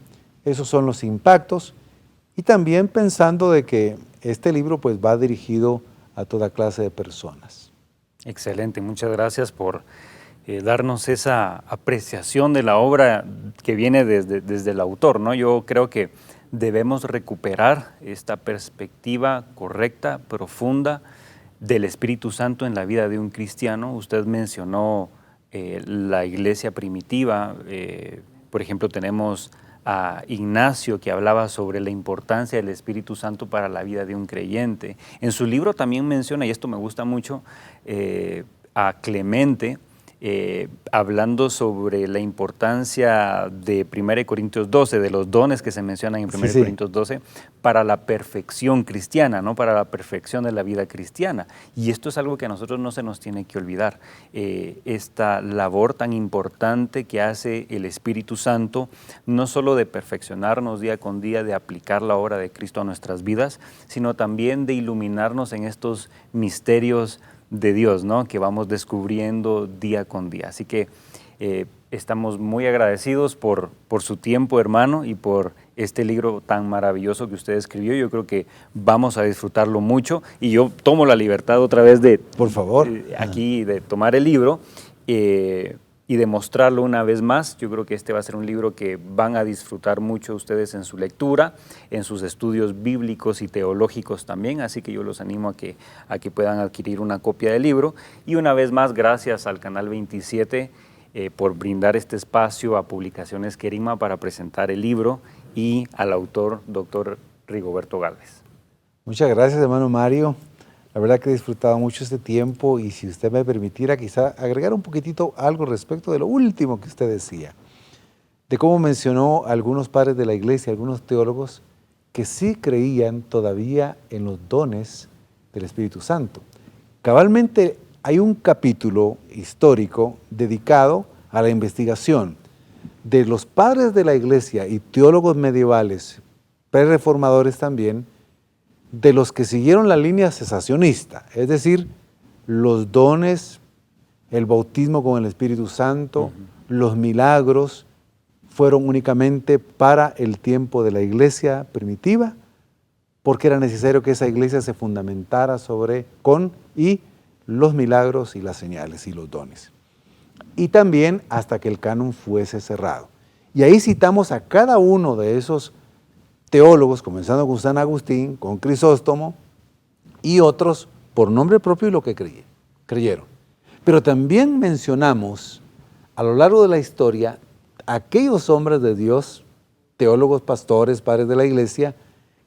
esos son los impactos y también pensando de que este libro pues va dirigido a toda clase de personas. Excelente, muchas gracias por darnos esa apreciación de la obra que viene desde el autor, ¿no? Yo creo que debemos recuperar esta perspectiva correcta, profunda del Espíritu Santo en la vida de un cristiano. Usted mencionó la iglesia primitiva, por ejemplo tenemos a Ignacio que hablaba sobre la importancia del Espíritu Santo para la vida de un creyente. En su libro también menciona, y esto me gusta mucho, a Clemente, hablando sobre la importancia de 1 Corintios 12, de los dones que se mencionan en 1 Corintios 12, para la perfección cristiana, ¿no? Para la perfección de la vida cristiana. Y esto es algo que a nosotros no se nos tiene que olvidar. Esta labor tan importante que hace el Espíritu Santo, no solo de perfeccionarnos día con día, de aplicar la obra de Cristo a nuestras vidas, sino también de iluminarnos en estos misterios de Dios, ¿no? Que vamos descubriendo día con día. Así que estamos muy agradecidos por su tiempo, hermano, y por este libro tan maravilloso que usted escribió. Yo creo que vamos a disfrutarlo mucho y yo tomo la libertad otra vez de, por favor, aquí de tomar el libro y de mostrarlo una vez más. Yo creo que este va a ser un libro que van a disfrutar mucho ustedes en su lectura, en sus estudios bíblicos y teológicos también, así que yo los animo a que puedan adquirir una copia del libro. Y una vez más, gracias al Canal 27 por brindar este espacio a Publicaciones Querigma para presentar el libro y al autor, doctor Rigoberto Gálvez. Muchas gracias, hermano Mario. La verdad que he disfrutado mucho este tiempo y si usted me permitiera quizá agregar un poquitito algo respecto de lo último que usted decía, de cómo mencionó a algunos padres de la iglesia, algunos teólogos, que sí creían todavía en los dones del Espíritu Santo. Cabalmente hay un capítulo histórico dedicado a la investigación de los padres de la iglesia y teólogos medievales, prerreformadores también, de los que siguieron la línea cesacionista, es decir, los dones, el bautismo con el Espíritu Santo, los milagros, fueron únicamente para el tiempo de la iglesia primitiva, porque era necesario que esa iglesia se fundamentara con los milagros y las señales y los dones. Y también hasta que el canon fuese cerrado. Y ahí citamos a cada uno de esos teólogos, comenzando con San Agustín, con Crisóstomo y otros por nombre propio y lo que creyeron. Pero también mencionamos a lo largo de la historia aquellos hombres de Dios, teólogos, pastores, padres de la iglesia,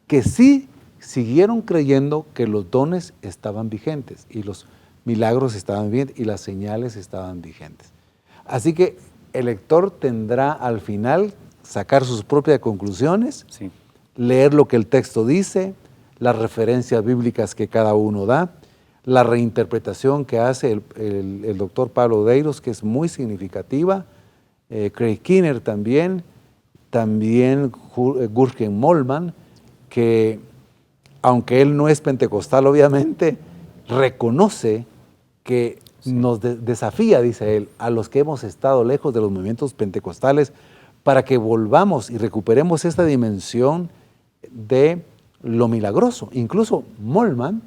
que sí siguieron creyendo que los dones estaban vigentes y los milagros estaban vigentes y las señales estaban vigentes. Así que el lector tendrá al final sacar sus propias conclusiones, Sí. Leer lo que el texto dice, las referencias bíblicas que cada uno da, la reinterpretación que hace el doctor Pablo Odeiros, que es muy significativa, Craig Keener también Jürgen Moltmann, que aunque él no es pentecostal obviamente, reconoce que nos desafía, dice él, a los que hemos estado lejos de los movimientos pentecostales para que volvamos y recuperemos esta dimensión de lo milagroso. Incluso Moltmann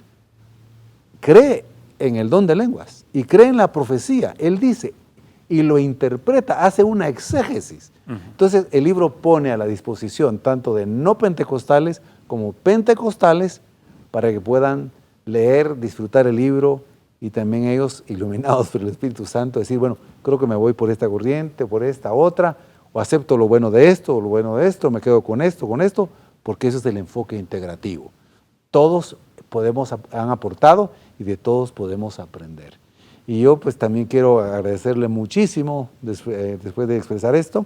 cree en el don de lenguas y cree en la profecía. Él dice, y lo interpreta, hace una exégesis. Entonces el libro pone a la disposición tanto de no pentecostales como pentecostales para que puedan leer, disfrutar el libro y también ellos, iluminados por el Espíritu Santo, decir, bueno, creo que me voy por esta corriente, por esta otra, o acepto lo bueno de esto, o lo bueno de esto, me quedo con esto, porque eso es el enfoque integrativo. Todos han aportado y de todos podemos aprender. Y yo pues también quiero agradecerle muchísimo, después de expresar esto,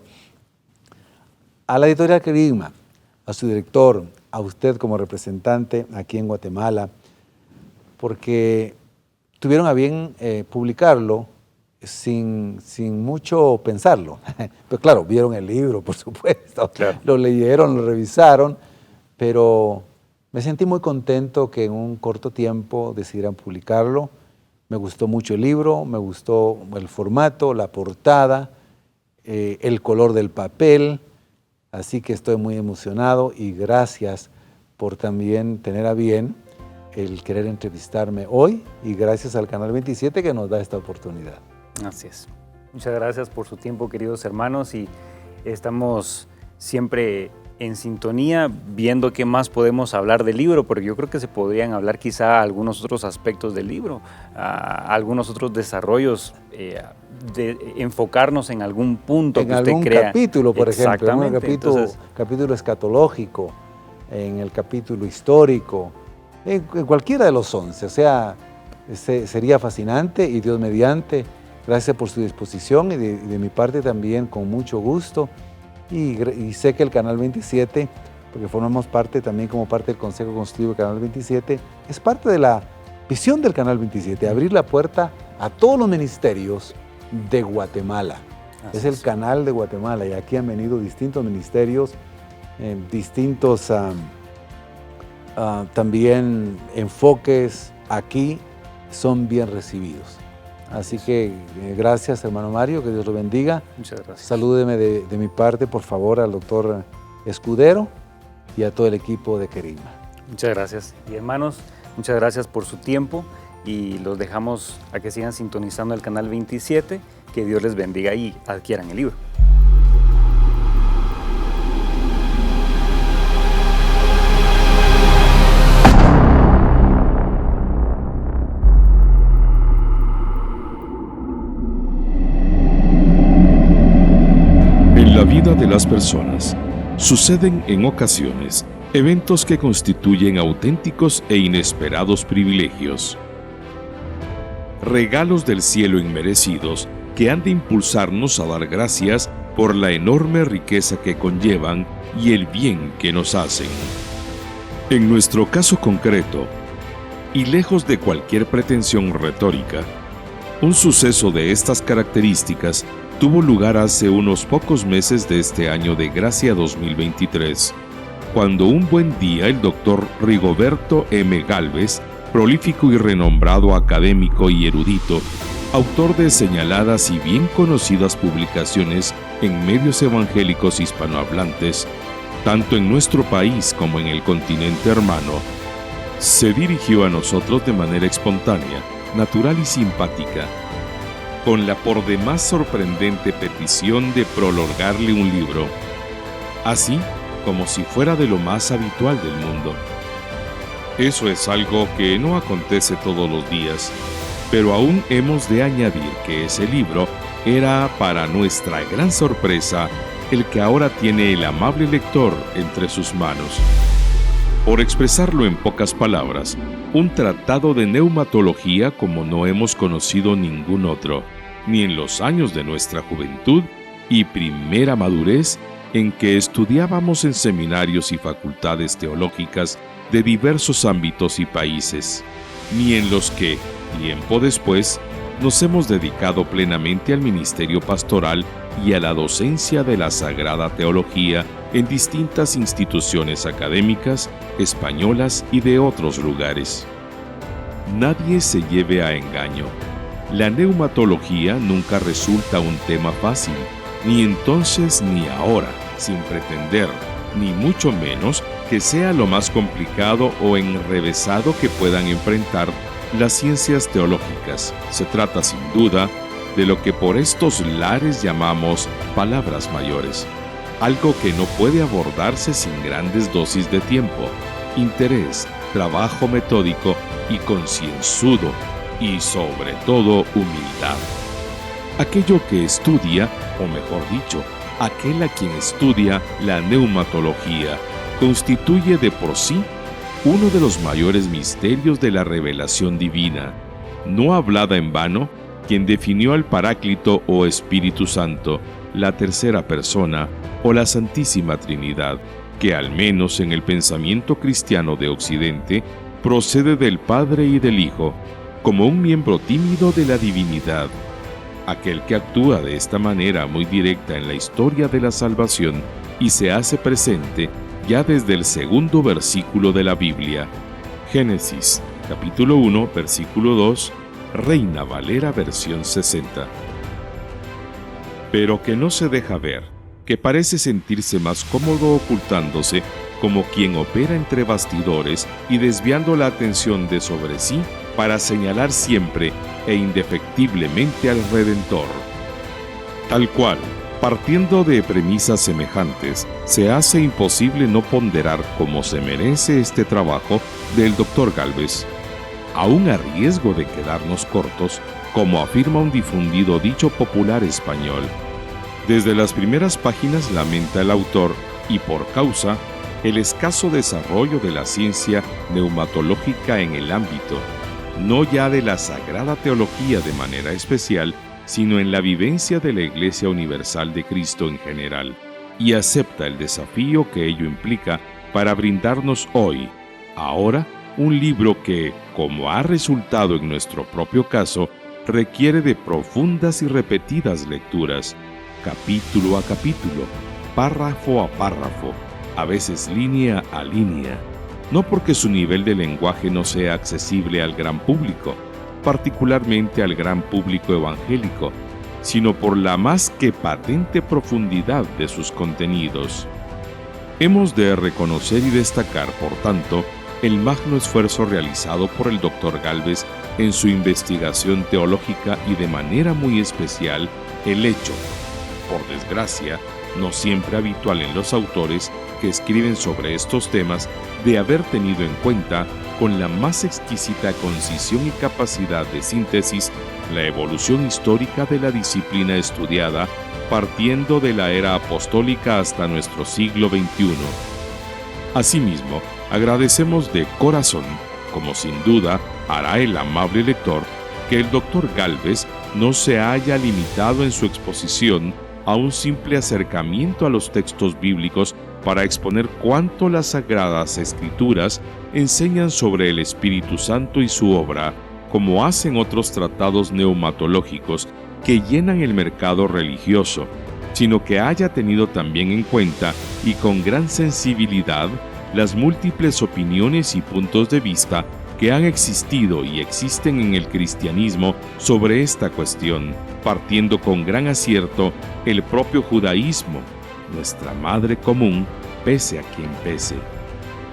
a la editorial Querigma, a su director, a usted como representante aquí en Guatemala, porque tuvieron a bien publicarlo sin mucho pensarlo. Pero claro, vieron el libro, por supuesto, claro. Lo leyeron, lo revisaron, pero me sentí muy contento que en un corto tiempo decidieran publicarlo. Me gustó mucho el libro, me gustó el formato, la portada, el color del papel, así que estoy muy emocionado y gracias por también tener a bien el querer entrevistarme hoy y gracias al Canal 27 que nos da esta oportunidad. Así es. Muchas gracias por su tiempo, queridos hermanos, y estamos siempre en sintonía, viendo qué más podemos hablar del libro, porque yo creo que se podrían hablar quizá algunos otros aspectos del libro, algunos otros desarrollos, de enfocarnos en algún punto que usted crea. En algún capítulo, por ejemplo, en un capítulo escatológico, en el capítulo histórico, en cualquiera de los 11, o sea, sería fascinante y Dios mediante, gracias por su disposición y de mi parte también con mucho gusto. Y sé que el Canal 27, porque formamos parte también como parte del Consejo Consultivo del Canal 27, es parte de la visión del Canal 27, abrir la puerta a todos los ministerios de Guatemala. Es el canal de Guatemala y aquí han venido distintos ministerios, distintos también enfoques aquí son bien recibidos. Así que gracias, hermano Mario, que Dios lo bendiga. Muchas gracias. Salúdeme de mi parte, por favor, al doctor Escudero y a todo el equipo de Querigma. Muchas gracias. Y hermanos, muchas gracias por su tiempo y los dejamos a que sigan sintonizando el Canal 27. Que Dios les bendiga y adquieran el libro. En la vida de las personas suceden en ocasiones eventos que constituyen auténticos e inesperados privilegios. Regalos del cielo inmerecidos que han de impulsarnos a dar gracias por la enorme riqueza que conllevan y el bien que nos hacen. En nuestro caso concreto, y lejos de cualquier pretensión retórica, un suceso de estas características tuvo lugar hace unos pocos meses de este año de gracia 2023, cuando un buen día el doctor Rigoberto M. Gálvez, prolífico y renombrado académico y erudito, autor de señaladas y bien conocidas publicaciones en medios evangélicos hispanohablantes, tanto en nuestro país como en el continente hermano, se dirigió a nosotros de manera espontánea, natural y simpática, con la por demás sorprendente petición de prologarle un libro, así como si fuera de lo más habitual del mundo. Eso es algo que no acontece todos los días, pero aún hemos de añadir que ese libro era, para nuestra gran sorpresa, el que ahora tiene el amable lector entre sus manos. Por expresarlo en pocas palabras, un tratado de neumatología como no hemos conocido ningún otro, ni en los años de nuestra juventud y primera madurez en que estudiábamos en seminarios y facultades teológicas de diversos ámbitos y países, ni en los que, tiempo después, nos hemos dedicado plenamente al ministerio pastoral y a la docencia de la Sagrada Teología en distintas instituciones académicas, españolas y de otros lugares. Nadie se lleve a engaño. La neumatología nunca resulta un tema fácil, ni entonces ni ahora, sin pretender, ni mucho menos que sea lo más complicado o enrevesado que puedan enfrentar las ciencias teológicas. Se trata sin duda de lo que por estos lares llamamos palabras mayores, algo que no puede abordarse sin grandes dosis de tiempo, interés, trabajo metódico y concienzudo, y sobre todo humildad. Aquello que estudia, o mejor dicho, aquel a quien estudia la neumatología, constituye de por sí uno de los mayores misterios de la revelación divina, no hablada en vano, quien definió al Paráclito o Espíritu Santo, la tercera persona o la Santísima Trinidad, que al menos en el pensamiento cristiano de Occidente procede del Padre y del Hijo, como un miembro tímido de la divinidad. Aquel que actúa de esta manera muy directa en la historia de la salvación y se hace presente ya desde el segundo versículo de la Biblia. Génesis, capítulo 1, versículo 2, Reina Valera versión 60. Pero que no se deja ver, que parece sentirse más cómodo ocultándose como quien opera entre bastidores y desviando la atención de sobre sí para señalar siempre e indefectiblemente al Redentor. Tal cual, partiendo de premisas semejantes, se hace imposible no ponderar como se merece este trabajo del Dr. Gálvez, aún a riesgo de quedarnos cortos, como afirma un difundido dicho popular español. Desde las primeras páginas lamenta el autor, y por causa, el escaso desarrollo de la ciencia neumatológica en el ámbito, no ya de la Sagrada Teología de manera especial, sino en la vivencia de la Iglesia Universal de Cristo en general, y acepta el desafío que ello implica para brindarnos hoy, ahora, un libro que, como ha resultado en nuestro propio caso, requiere de profundas y repetidas lecturas, capítulo a capítulo, párrafo a párrafo, a veces línea a línea, no porque su nivel de lenguaje no sea accesible al gran público, particularmente al gran público evangélico, sino por la más que patente profundidad de sus contenidos. Hemos de reconocer y destacar, por tanto, el magno esfuerzo realizado por el Dr. Gálvez en su investigación teológica y de manera muy especial el hecho, por desgracia, no siempre habitual en los autores que escriben sobre estos temas, de haber tenido en cuenta, con la más exquisita concisión y capacidad de síntesis, la evolución histórica de la disciplina estudiada, partiendo de la era apostólica hasta nuestro siglo XXI. Asimismo, agradecemos de corazón, como sin duda hará el amable lector, que el Dr. Gálvez no se haya limitado en su exposición a un simple acercamiento a los textos bíblicos para exponer cuánto las Sagradas Escrituras enseñan sobre el Espíritu Santo y su obra, como hacen otros tratados neumatológicos que llenan el mercado religioso, sino que haya tenido también en cuenta y con gran sensibilidad las múltiples opiniones y puntos de vista que han existido y existen en el cristianismo sobre esta cuestión, partiendo con gran acierto el propio judaísmo, nuestra madre común, pese a quien pese.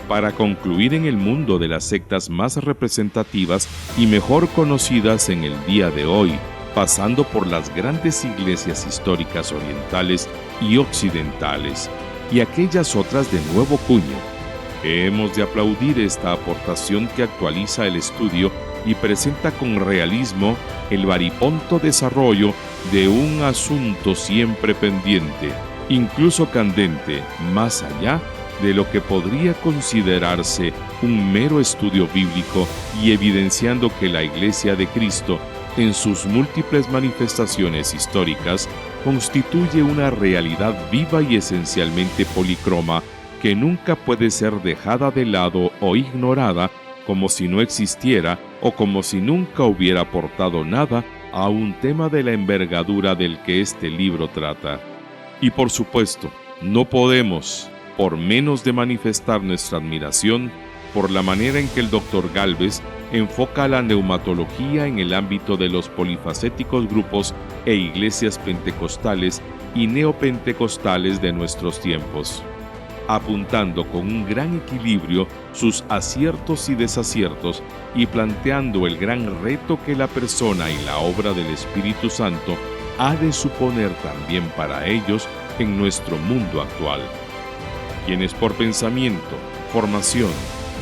Para concluir en el mundo de las sectas más representativas y mejor conocidas en el día de hoy, pasando por las grandes iglesias históricas orientales y occidentales, y aquellas otras de nuevo cuño, hemos de aplaudir esta aportación que actualiza el estudio y presenta con realismo el variopinto desarrollo de un asunto siempre pendiente, incluso candente, más allá de lo que podría considerarse un mero estudio bíblico, y evidenciando que la Iglesia de Cristo, en sus múltiples manifestaciones históricas, constituye una realidad viva y esencialmente policroma, que nunca puede ser dejada de lado o ignorada como si no existiera o como si nunca hubiera aportado nada a un tema de la envergadura del que este libro trata. Y por supuesto, no podemos, por menos de manifestar nuestra admiración por la manera en que el Dr. Gálvez enfoca la neumatología en el ámbito de los polifacéticos grupos e iglesias pentecostales y neopentecostales de nuestros tiempos. apuntando con un gran equilibrio sus aciertos y desaciertos y planteando el gran reto que la persona y la obra del Espíritu Santo ha de suponer también para ellos en nuestro mundo actual. Quienes por pensamiento, formación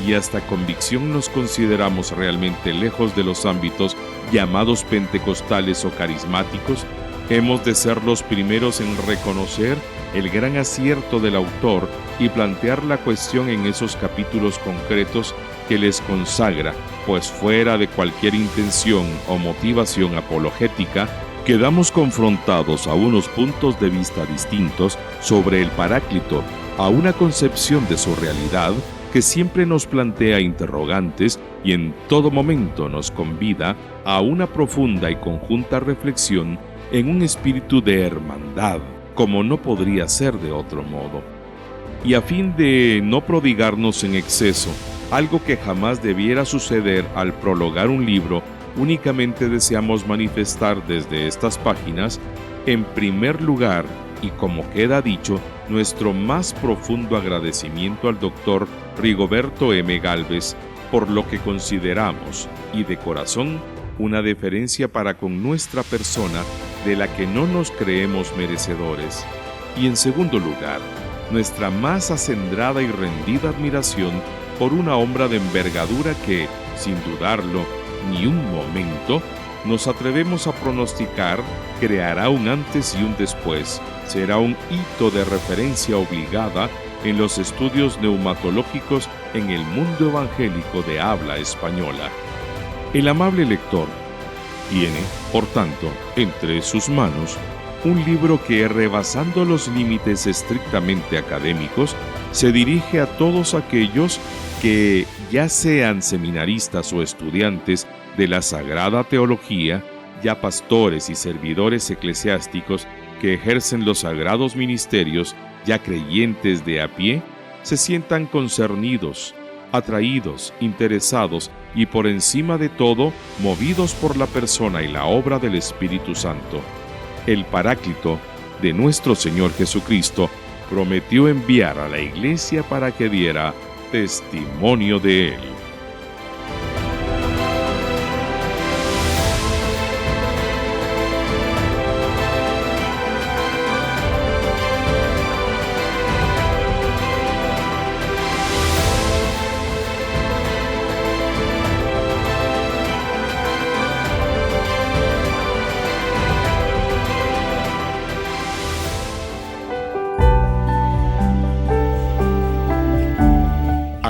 y hasta convicción nos consideramos realmente lejos de los ámbitos llamados pentecostales o carismáticos, hemos de ser los primeros en reconocer el gran acierto del autor y plantear la cuestión en esos capítulos concretos que les consagra, pues fuera de cualquier intención o motivación apologética, quedamos confrontados a unos puntos de vista distintos sobre el Paráclito, a una concepción de su realidad que siempre nos plantea interrogantes y en todo momento nos convida a una profunda y conjunta reflexión en un espíritu de hermandad, como no podría ser de otro modo. Y a fin de no prodigarnos en exceso, algo que jamás debiera suceder al prologar un libro, únicamente deseamos manifestar desde estas páginas, en primer lugar, y como queda dicho, nuestro más profundo agradecimiento al doctor Rigoberto M. Gálvez por lo que consideramos, y de corazón, una deferencia para con nuestra persona de la que no nos creemos merecedores. Y en segundo lugar, nuestra más acendrada y rendida admiración por una obra de envergadura que, sin dudarlo ni un momento, nos atrevemos a pronosticar creará un antes y un después, será un hito de referencia obligada en los estudios neumatológicos en el mundo evangélico de habla española. El amable lector tiene, por tanto, entre sus manos, un libro que, rebasando los límites estrictamente académicos, se dirige a todos aquellos que, ya sean seminaristas o estudiantes de la Sagrada Teología, ya pastores y servidores eclesiásticos que ejercen los sagrados ministerios, ya creyentes de a pie, se sientan concernidos, atraídos, interesados y por encima de todo, movidos por la persona y la obra del Espíritu Santo. El Paráclito de nuestro Señor Jesucristo prometió enviar a la Iglesia para que diera testimonio de Él.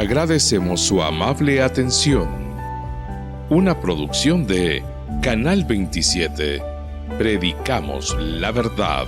Agradecemos su amable atención. Una producción de Canal 27. Predicamos la verdad.